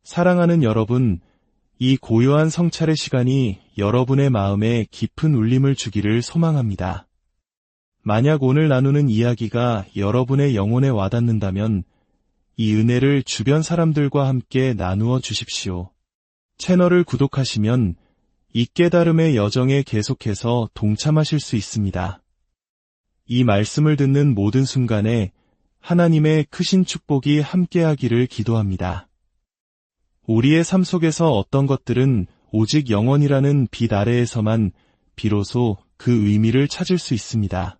사랑하는 여러분, 이 고요한 성찰의 시간이 여러분의 마음에 깊은 울림을 주기를 소망합니다. 만약 오늘 나누는 이야기가 여러분의 영혼에 와닿는다면 이 은혜를 주변 사람들과 함께 나누어 주십시오. 채널을 구독하시면 이 깨달음의 여정에 계속해서 동참하실 수 있습니다. 이 말씀을 듣는 모든 순간에 하나님의 크신 축복이 함께하기를 기도합니다. 우리의 삶 속에서 어떤 것들은 오직 영원이라는 빛 아래에서만 비로소 그 의미를 찾을 수 있습니다.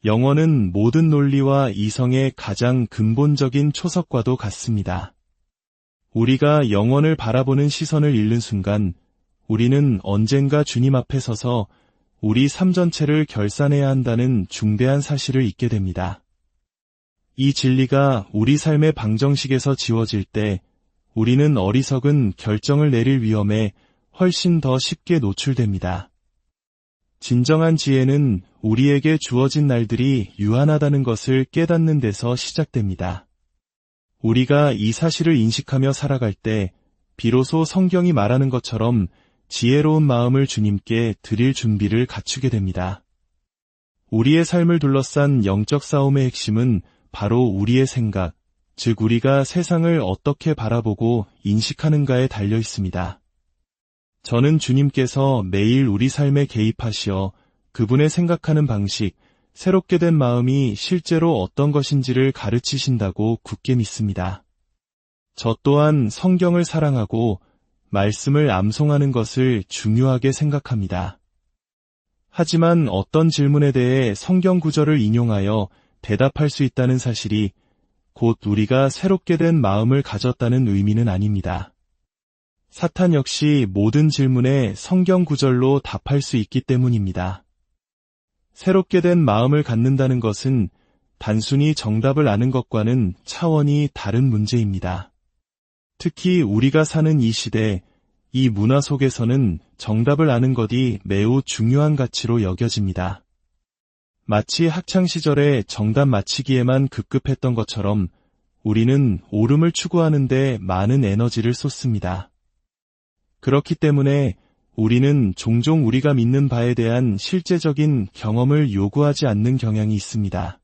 영원은 모든 논리와 이성의 가장 근본적인 초석과도 같습니다. 우리가 영원을 바라보는 시선을 잃는 순간 우리는 언젠가 주님 앞에 서서 우리 삶 전체를 결산해야 한다는 중대한 사실을 잊게 됩니다. 이 진리가 우리 삶의 방정식에서 지워질 때 우리는 어리석은 결정을 내릴 위험에 훨씬 더 쉽게 노출됩니다. 진정한 지혜는 우리에게 주어진 날들이 유한하다는 것을 깨닫는 데서 시작됩니다. 우리가 이 사실을 인식하며 살아갈 때 비로소 성경이 말하는 것처럼 지혜로운 마음을 주님께 드릴 준비를 갖추게 됩니다. 우리의 삶을 둘러싼 영적 싸움의 핵심은 바로 우리의 생각, 즉 우리가 세상을 어떻게 바라보고 인식하는가에 달려 있습니다. 저는 주님께서 매일 우리 삶에 개입하시어 그분의 생각하는 방식, 새롭게 된 마음이 실제로 어떤 것인지를 가르치신다고 굳게 믿습니다. 저 또한 성경을 사랑하고 말씀을 암송하는 것을 중요하게 생각합니다. 하지만 어떤 질문에 대해 성경 구절을 인용하여 대답할 수 있다는 사실이 곧 우리가 새롭게 된 마음을 가졌다는 의미는 아닙니다. 사탄 역시 모든 질문에 성경 구절로 답할 수 있기 때문입니다. 새롭게 된 마음을 갖는다는 것은 단순히 정답을 아는 것과는 차원이 다른 문제입니다. 특히 우리가 사는 이 시대, 이 문화 속에서는 정답을 아는 것이 매우 중요한 가치로 여겨집니다. 마치 학창시절에 정답 맞히기에만 급급했던 것처럼 우리는 옳음을 추구하는 데 많은 에너지를 쏟습니다. 그렇기 때문에 우리는 종종 우리가 믿는 바에 대한 실제적인 경험을 요구하지 않는 경향이 있습니다.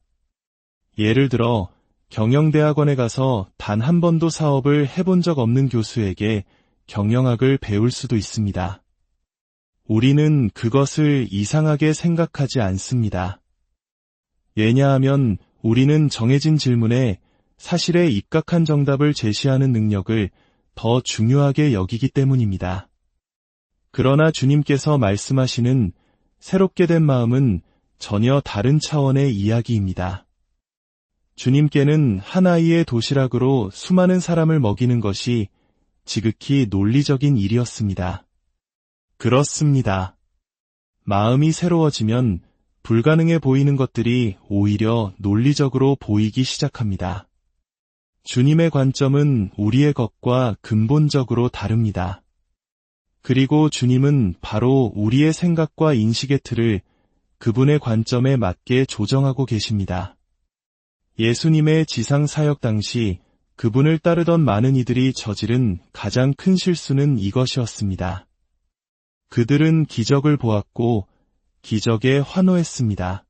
예를 들어 경영대학원에 가서 단 한 번도 사업을 해본 적 없는 교수에게 경영학을 배울 수도 있습니다. 우리는 그것을 이상하게 생각하지 않습니다. 왜냐하면 우리는 정해진 질문에 사실에 입각한 정답을 제시하는 능력을 더 중요하게 여기기 때문입니다. 그러나 주님께서 말씀하시는 새롭게 된 마음은 전혀 다른 차원의 이야기입니다. 주님께는 한 아이의 도시락으로 수많은 사람을 먹이는 것이 지극히 논리적인 일이었습니다. 그렇습니다. 마음이 새로워지면 불가능해 보이는 것들이 오히려 논리적으로 보이기 시작합니다. 주님의 관점은 우리의 것과 근본적으로 다릅니다. 그리고 주님은 바로 우리의 생각과 인식의 틀을 그분의 관점에 맞게 조정하고 계십니다. 예수님의 지상 사역 당시 그분을 따르던 많은 이들이 저지른 가장 큰 실수는 이것이었습니다. 그들은 기적을 보았고 기적에 환호했습니다.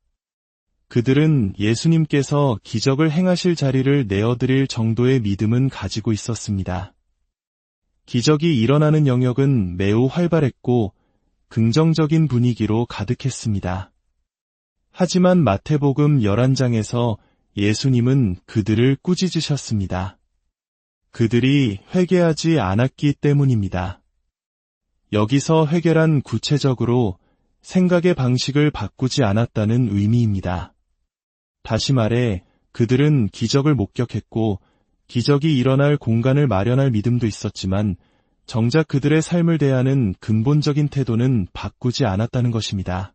그들은 예수님께서 기적을 행하실 자리를 내어드릴 정도의 믿음은 가지고 있었습니다. 기적이 일어나는 영역은 매우 활발했고 긍정적인 분위기로 가득했습니다. 하지만 마태복음 11장에서 예수님은 그들을 꾸짖으셨습니다. 그들이 회개하지 않았기 때문입니다. 여기서 회개란 구체적으로 생각의 방식을 바꾸지 않았다는 의미입니다. 다시 말해 그들은 기적을 목격했고 기적이 일어날 공간을 마련할 믿음도 있었지만 정작 그들의 삶을 대하는 근본적인 태도는 바꾸지 않았다는 것입니다.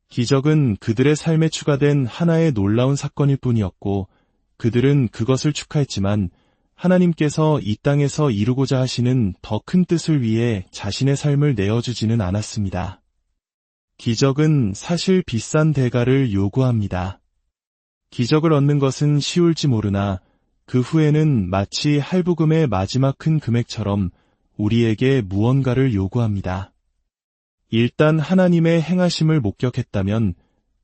기적은 그들의 삶에 추가된 하나의 놀라운 사건일 뿐이었고 그들은 그것을 축하했지만 하나님께서 이 땅에서 이루고자 하시는 더 큰 뜻을 위해 자신의 삶을 내어주지는 않았습니다. 기적은 사실 비싼 대가를 요구합니다. 기적을 얻는 것은 쉬울지 모르나 그 후에는 마치 할부금의 마지막 큰 금액처럼 우리에게 무언가를 요구합니다. 일단 하나님의 행하심을 목격했다면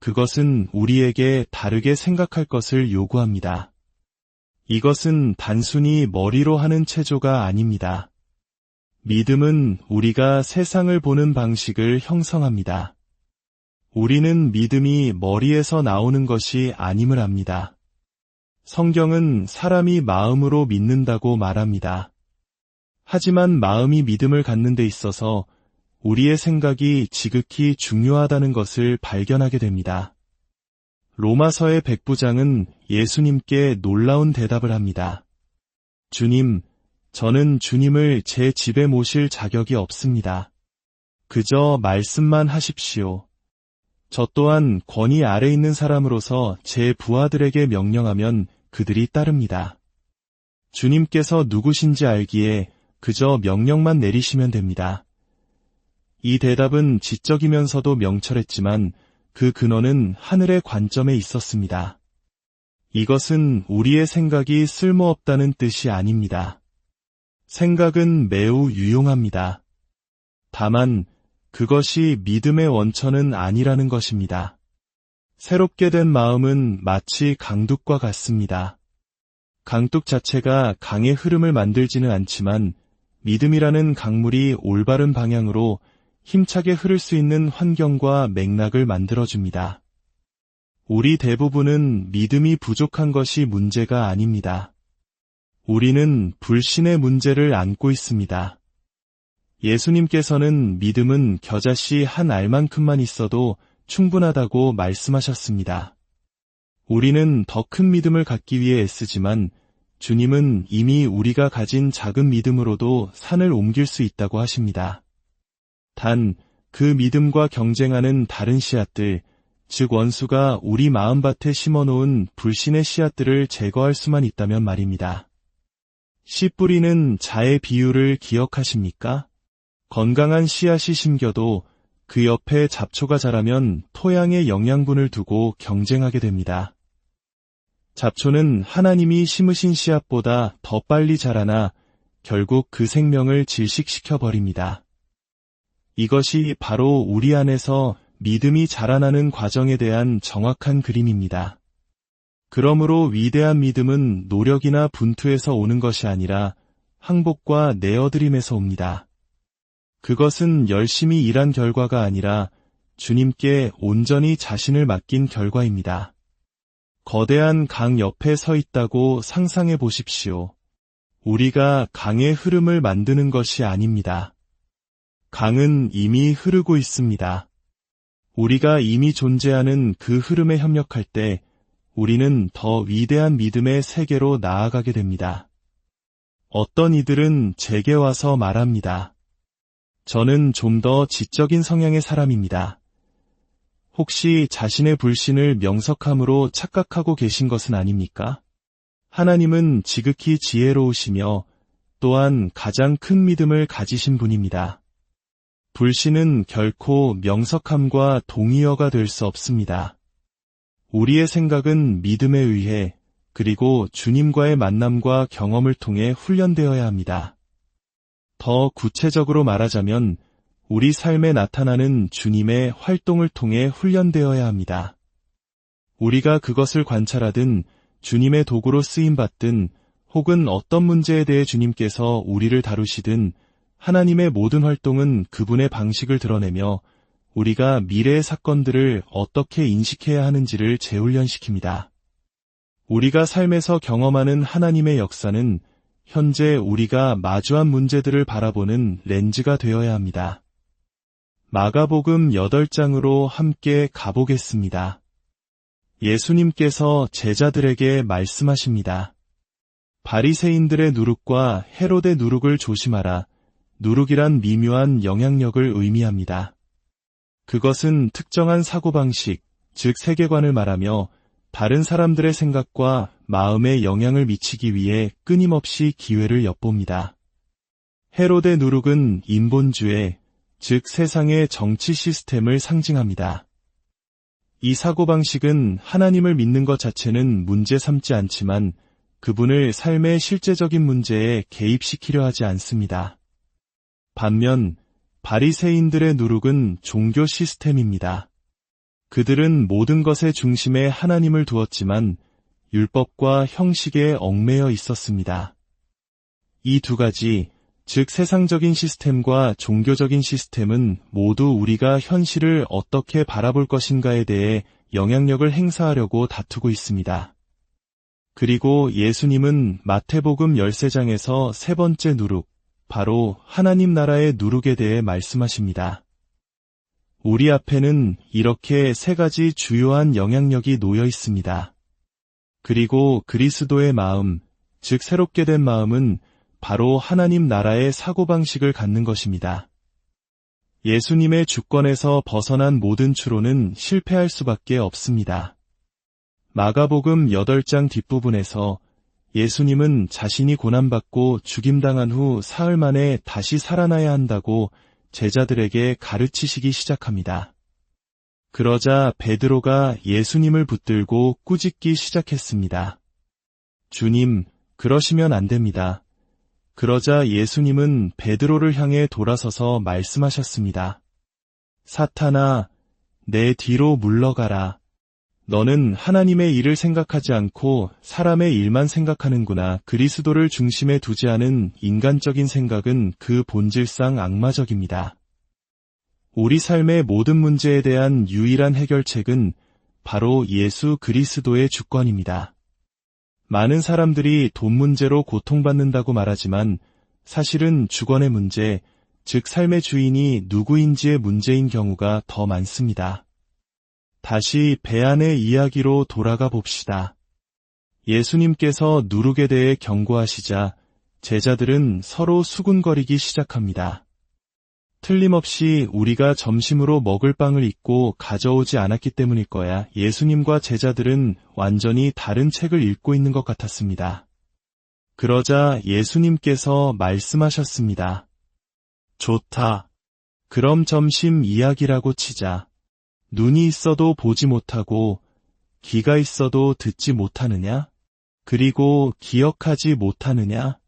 그것은 우리에게 다르게 생각할 것을 요구합니다. 이것은 단순히 머리로 하는 체조가 아닙니다. 믿음은 우리가 세상을 보는 방식을 형성합니다. 우리는 믿음이 머리에서 나오는 것이 아님을 압니다. 성경은 사람이 마음으로 믿는다고 말합니다. 하지만 마음이 믿음을 갖는 데 있어서 우리의 생각이 지극히 중요하다는 것을 발견하게 됩니다. 로마서의 백부장은 예수님께 놀라운 대답을 합니다. 주님, 저는 주님을 제 집에 모실 자격이 없습니다. 그저 말씀만 하십시오. 저 또한 권위 아래 있는 사람으로서 제 부하들에게 명령하면 그들이 따릅니다. 주님께서 누구신지 알기에 그저 명령만 내리시면 됩니다. 이 대답은 지적이면서도 명철했지만 그 근원은 하늘의 관점에 있었습니다. 이것은 우리의 생각이 쓸모없다는 뜻이 아닙니다. 생각은 매우 유용합니다. 다만 그것이 믿음의 원천은 아니라는 것입니다. 새롭게 된 마음은 마치 강둑과 같습니다. 강둑 자체가 강의 흐름을 만들지는 않지만 믿음이라는 강물이 올바른 방향으로 힘차게 흐를 수 있는 환경과 맥락을 만들어줍니다. 우리 대부분은 믿음이 부족한 것이 문제가 아닙니다. 우리는 불신의 문제를 안고 있습니다. 예수님께서는 믿음은 겨자씨 한 알만큼만 있어도 충분하다고 말씀하셨습니다. 우리는 더 큰 믿음을 갖기 위해 애쓰지만 주님은 이미 우리가 가진 작은 믿음으로도 산을 옮길 수 있다고 하십니다. 단, 그 믿음과 경쟁하는 다른 씨앗들, 즉 원수가 우리 마음밭에 심어놓은 불신의 씨앗들을 제거할 수만 있다면 말입니다. 씨 뿌리는 자의 비유를 기억하십니까? 건강한 씨앗이 심겨도 그 옆에 잡초가 자라면 토양의 영양분을 두고 경쟁하게 됩니다. 잡초는 하나님이 심으신 씨앗보다 더 빨리 자라나 결국 그 생명을 질식시켜 버립니다. 이것이 바로 우리 안에서 믿음이 자라나는 과정에 대한 정확한 그림입니다. 그러므로 위대한 믿음은 노력이나 분투에서 오는 것이 아니라 항복과 내어드림에서 옵니다. 그것은 열심히 일한 결과가 아니라 주님께 온전히 자신을 맡긴 결과입니다. 거대한 강 옆에 서 있다고 상상해 보십시오. 우리가 강의 흐름을 만드는 것이 아닙니다. 강은 이미 흐르고 있습니다. 우리가 이미 존재하는 그 흐름에 협력할 때 우리는 더 위대한 믿음의 세계로 나아가게 됩니다. 어떤 이들은 제게 와서 말합니다. 저는 좀 더 지적인 성향의 사람입니다. 혹시 자신의 불신을 명석함으로 착각하고 계신 것은 아닙니까? 하나님은 지극히 지혜로우시며 또한 가장 큰 믿음을 가지신 분입니다. 불신은 결코 명석함과 동의어가 될 수 없습니다. 우리의 생각은 믿음에 의해 그리고 주님과의 만남과 경험을 통해 훈련되어야 합니다. 더 구체적으로 말하자면 우리 삶에 나타나는 주님의 활동을 통해 훈련되어야 합니다. 우리가 그것을 관찰하든 주님의 도구로 쓰임받든 혹은 어떤 문제에 대해 주님께서 우리를 다루시든 하나님의 모든 활동은 그분의 방식을 드러내며 우리가 미래의 사건들을 어떻게 인식해야 하는지를 재훈련시킵니다. 우리가 삶에서 경험하는 하나님의 역사는 현재 우리가 마주한 문제들을 바라보는 렌즈가 되어야 합니다. 마가복음 8장으로 함께 가보겠습니다. 예수님께서 제자들에게 말씀하십니다. 바리새인들의 누룩과 헤롯의 누룩을 조심하라. 누룩이란 미묘한 영향력을 의미합니다. 그것은 특정한 사고방식, 즉 세계관을 말하며 다른 사람들의 생각과 마음에 영향을 미치기 위해 끊임없이 기회를 엿봅니다. 헤롯의 누룩은 인본주의, 즉 세상의 정치 시스템을 상징합니다. 이 사고방식은 하나님을 믿는 것 자체는 문제 삼지 않지만 그분을 삶의 실제적인 문제에 개입시키려 하지 않습니다. 반면 바리새인들의 누룩은 종교 시스템입니다. 그들은 모든 것의 중심에 하나님을 두었지만 율법과 형식에 얽매여 있었습니다. 이 두 가지, 즉 세상적인 시스템과 종교적인 시스템은 모두 우리가 현실을 어떻게 바라볼 것인가에 대해 영향력을 행사하려고 다투고 있습니다. 그리고 예수님은 마태복음 13장에서 세 번째 누룩, 바로 하나님 나라의 누룩에 대해 말씀하십니다. 우리 앞에는 이렇게 세 가지 주요한 영향력이 놓여 있습니다. 그리고 그리스도의 마음, 즉 새롭게 된 마음은 바로 하나님 나라의 사고방식을 갖는 것입니다. 예수님의 주권에서 벗어난 모든 추론은 실패할 수밖에 없습니다. 마가복음 8장 뒷부분에서 예수님은 자신이 고난받고 죽임당한 후 사흘 만에 다시 살아나야 한다고 제자들에게 가르치시기 시작합니다. 그러자 베드로가 예수님을 붙들고 꾸짖기 시작했습니다. 주님, 그러시면 안 됩니다. 그러자 예수님은 베드로를 향해 돌아서서 말씀하셨습니다. 사탄아, 내 뒤로 물러가라. 너는 하나님의 일을 생각하지 않고 사람의 일만 생각하는구나. 그리스도를 중심에 두지 않은 인간적인 생각은 그 본질상 악마적입니다. 우리 삶의 모든 문제에 대한 유일한 해결책은 바로 예수 그리스도의 주권입니다. 많은 사람들이 돈 문제로 고통받는다고 말하지만 사실은 주권의 문제, 즉 삶의 주인이 누구인지의 문제인 경우가 더 많습니다. 다시 배안의 이야기로 돌아가 봅시다. 예수님께서 누룩에 대해 경고하시자 제자들은 서로 수군거리기 시작합니다. 틀림없이 우리가 점심으로 먹을 빵을 잊고 가져오지 않았기 때문일 거야. 예수님과 제자들은 완전히 다른 책을 읽고 있는 것 같았습니다. 그러자 예수님께서 말씀하셨습니다. 좋다. 그럼 점심 이야기라고 치자. 눈이 있어도 보지 못하고 귀가 있어도 듣지 못하느냐? 그리고 기억하지 못하느냐?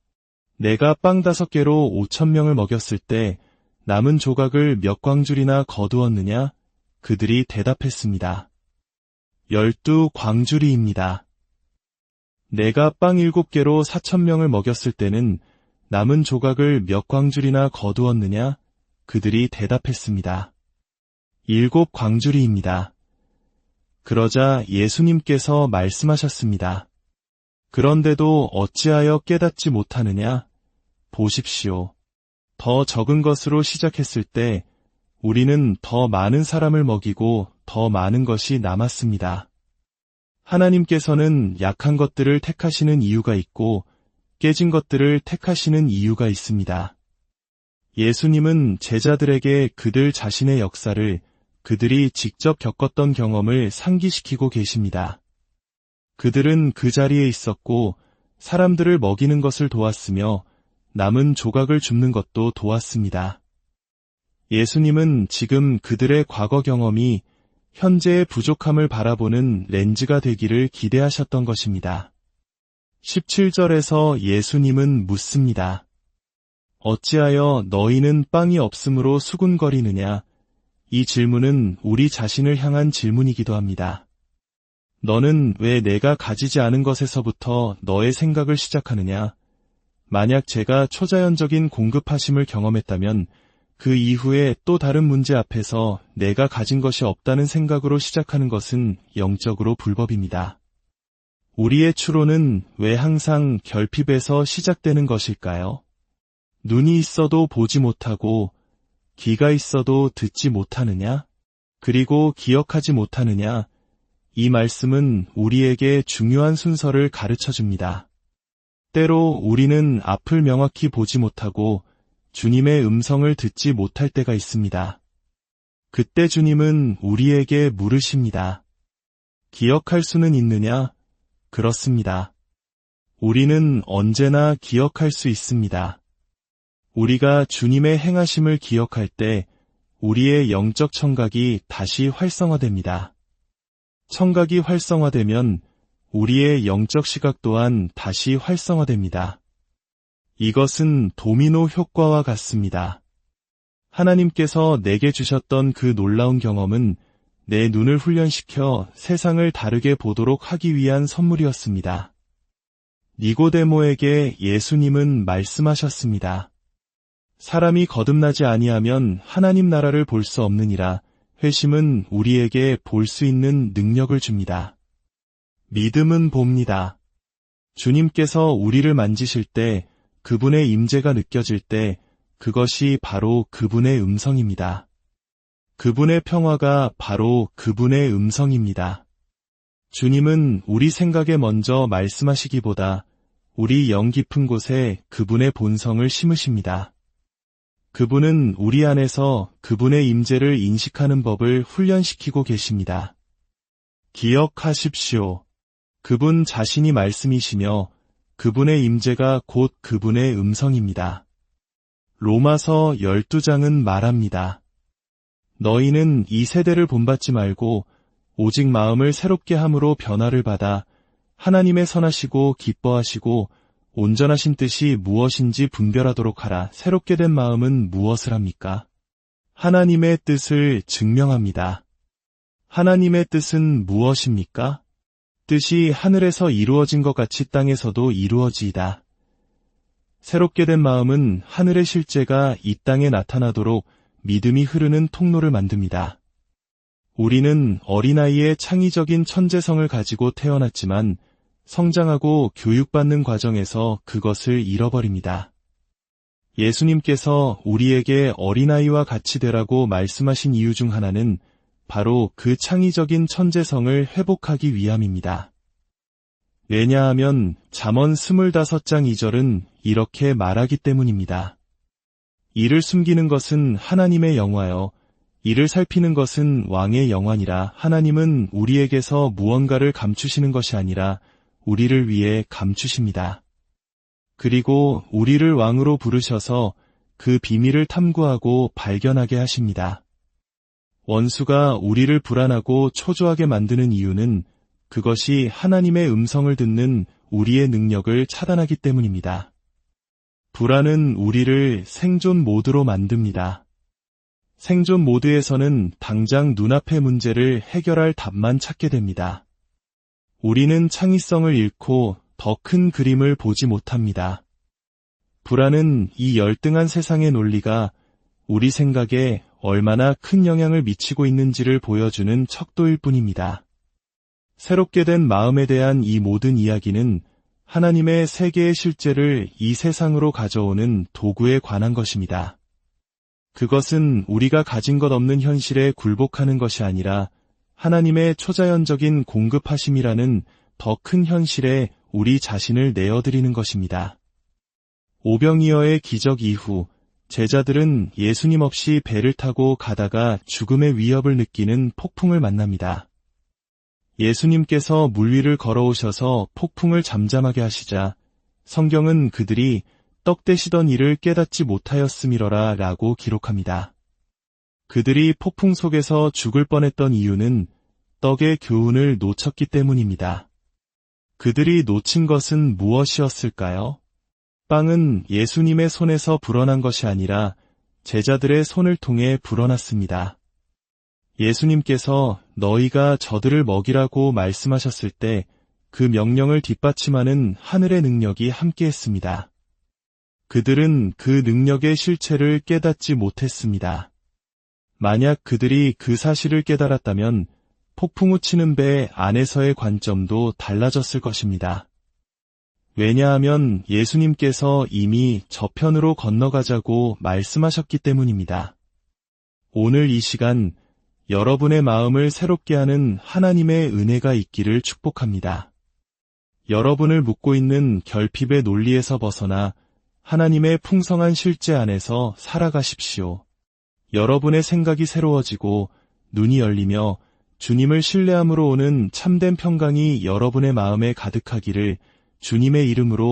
내가 빵 5개로 5,000명을 먹였을 때 남은 조각을 몇 광줄이나 거두었느냐? 그들이 대답했습니다. 12광주리입니다. 내가 빵 7개로 4,000명을 먹였을 때는 남은 조각을 몇 광줄이나 거두었느냐? 그들이 대답했습니다. 7광주리입니다. 그러자 예수님께서 말씀하셨습니다. 그런데도 어찌하여 깨닫지 못하느냐? 보십시오. 더 적은 것으로 시작했을 때 우리는 더 많은 사람을 먹이고 더 많은 것이 남았습니다. 하나님께서는 약한 것들을 택하시는 이유가 있고 깨진 것들을 택하시는 이유가 있습니다. 예수님은 제자들에게 그들 자신의 역사를, 그들이 직접 겪었던 경험을 상기시키고 계십니다. 그들은 그 자리에 있었고 사람들을 먹이는 것을 도왔으며 남은 조각을 줍는 것도 도왔습니다. 예수님은 지금 그들의 과거 경험이 현재의 부족함을 바라보는 렌즈가 되기를 기대하셨던 것입니다. 17절에서 예수님은 묻습니다. 어찌하여 너희는 빵이 없으므로 수군거리느냐? 이 질문은 우리 자신을 향한 질문이기도 합니다. 너는 왜 내가 가지지 않은 것에서부터 너의 생각을 시작하느냐? 만약 제가 초자연적인 공급하심을 경험했다면 그 이후에 또 다른 문제 앞에서 내가 가진 것이 없다는 생각으로 시작하는 것은 영적으로 불법입니다. 우리의 추론은 왜 항상 결핍에서 시작되는 것일까요? 눈이 있어도 보지 못하고 귀가 있어도 듣지 못하느냐? 그리고 기억하지 못하느냐? 이 말씀은 우리에게 중요한 순서를 가르쳐줍니다. 때로 우리는 앞을 명확히 보지 못하고 주님의 음성을 듣지 못할 때가 있습니다. 그때 주님은 우리에게 물으십니다. 기억할 수는 있느냐? 그렇습니다. 우리는 언제나 기억할 수 있습니다. 우리가 주님의 행하심을 기억할 때 우리의 영적 청각이 다시 활성화됩니다. 청각이 활성화되면 우리의 영적 시각 또한 다시 활성화됩니다. 이것은 도미노 효과와 같습니다. 하나님께서 내게 주셨던 그 놀라운 경험은 내 눈을 훈련시켜 세상을 다르게 보도록 하기 위한 선물이었습니다. 니고데모에게 예수님은 말씀하셨습니다. 사람이 거듭나지 아니하면 하나님 나라를 볼 수 없느니라. 회심은 우리에게 볼 수 있는 능력을 줍니다. 믿음은 봅니다. 주님께서 우리를 만지실 때, 그분의 임재가 느껴질 때, 그것이 바로 그분의 음성입니다. 그분의 평화가 바로 그분의 음성입니다. 주님은 우리 생각에 먼저 말씀하시기보다 우리 영 깊은 곳에 그분의 본성을 심으십니다. 그분은 우리 안에서 그분의 임재를 인식하는 법을 훈련시키고 계십니다. 기억하십시오. 그분 자신이 말씀이시며 그분의 임재가 곧 그분의 음성입니다. 로마서 12장은 말합니다. 너희는 이 세대를 본받지 말고 오직 마음을 새롭게 함으로 변화를 받아 하나님의 선하시고 기뻐하시고 온전하신 뜻이 무엇인지 분별하도록 하라. 새롭게 된 마음은 무엇을 합니까? 하나님의 뜻을 증명합니다. 하나님의 뜻은 무엇입니까? 뜻이 하늘에서 이루어진 것 같이 땅에서도 이루어지이다. 새롭게 된 마음은 하늘의 실제가 이 땅에 나타나도록 믿음이 흐르는 통로를 만듭니다. 우리는 어린아이의 창의적인 천재성을 가지고 태어났지만 성장하고 교육받는 과정에서 그것을 잃어버립니다. 예수님께서 우리에게 어린아이와 같이 되라고 말씀하신 이유 중 하나는 바로 그 창의적인 천재성을 회복하기 위함입니다. 왜냐하면 잠언 25장 2절은 이렇게 말하기 때문입니다. 이를 숨기는 것은 하나님의 영화여, 이를 살피는 것은 왕의 영화니라. 하나님은 우리에게서 무언가를 감추시는 것이 아니라 우리를 위해 감추십니다. 그리고 우리를 왕으로 부르셔서 그 비밀을 탐구하고 발견하게 하십니다. 원수가 우리를 불안하고 초조하게 만드는 이유는 그것이 하나님의 음성을 듣는 우리의 능력을 차단하기 때문입니다. 불안은 우리를 생존 모드로 만듭니다. 생존 모드에서는 당장 눈앞의 문제를 해결할 답만 찾게 됩니다. 우리는 창의성을 잃고 더 큰 그림을 보지 못합니다. 불안은 이 열등한 세상의 논리가 우리 생각에 얼마나 큰 영향을 미치고 있는지를 보여주는 척도일 뿐입니다. 새롭게 된 마음에 대한 이 모든 이야기는 하나님의 세계의 실제를 이 세상으로 가져오는 도구에 관한 것입니다. 그것은 우리가 가진 것 없는 현실에 굴복하는 것이 아니라 하나님의 초자연적인 공급하심이라는 더 큰 현실에 우리 자신을 내어드리는 것입니다. 오병이어의 기적 이후 제자들은 예수님 없이 배를 타고 가다가 죽음의 위협을 느끼는 폭풍을 만납니다. 예수님께서 물 위를 걸어오셔서 폭풍을 잠잠하게 하시자 성경은 그들이 떡 대시던 일을 깨닫지 못하였음이러라 라고 기록합니다. 그들이 폭풍 속에서 죽을 뻔했던 이유는 떡의 교훈을 놓쳤기 때문입니다. 그들이 놓친 것은 무엇이었을까요? 빵은 예수님의 손에서 불어난 것이 아니라 제자들의 손을 통해 불어났습니다. 예수님께서 너희가 저들을 먹이라고 말씀하셨을 때 그 명령을 뒷받침하는 하늘의 능력이 함께했습니다. 그들은 그 능력의 실체를 깨닫지 못했습니다. 만약 그들이 그 사실을 깨달았다면 폭풍우 치는 배 안에서의 관점도 달라졌을 것입니다. 왜냐하면 예수님께서 이미 저편으로 건너가자고 말씀하셨기 때문입니다. 오늘 이 시간 여러분의 마음을 새롭게 하는 하나님의 은혜가 있기를 축복합니다. 여러분을 묶고 있는 결핍의 논리에서 벗어나 하나님의 풍성한 실제 안에서 살아가십시오. 여러분의 생각이 새로워지고 눈이 열리며 주님을 신뢰함으로 오는 참된 평강이 여러분의 마음에 가득하기를 주님의 이름으로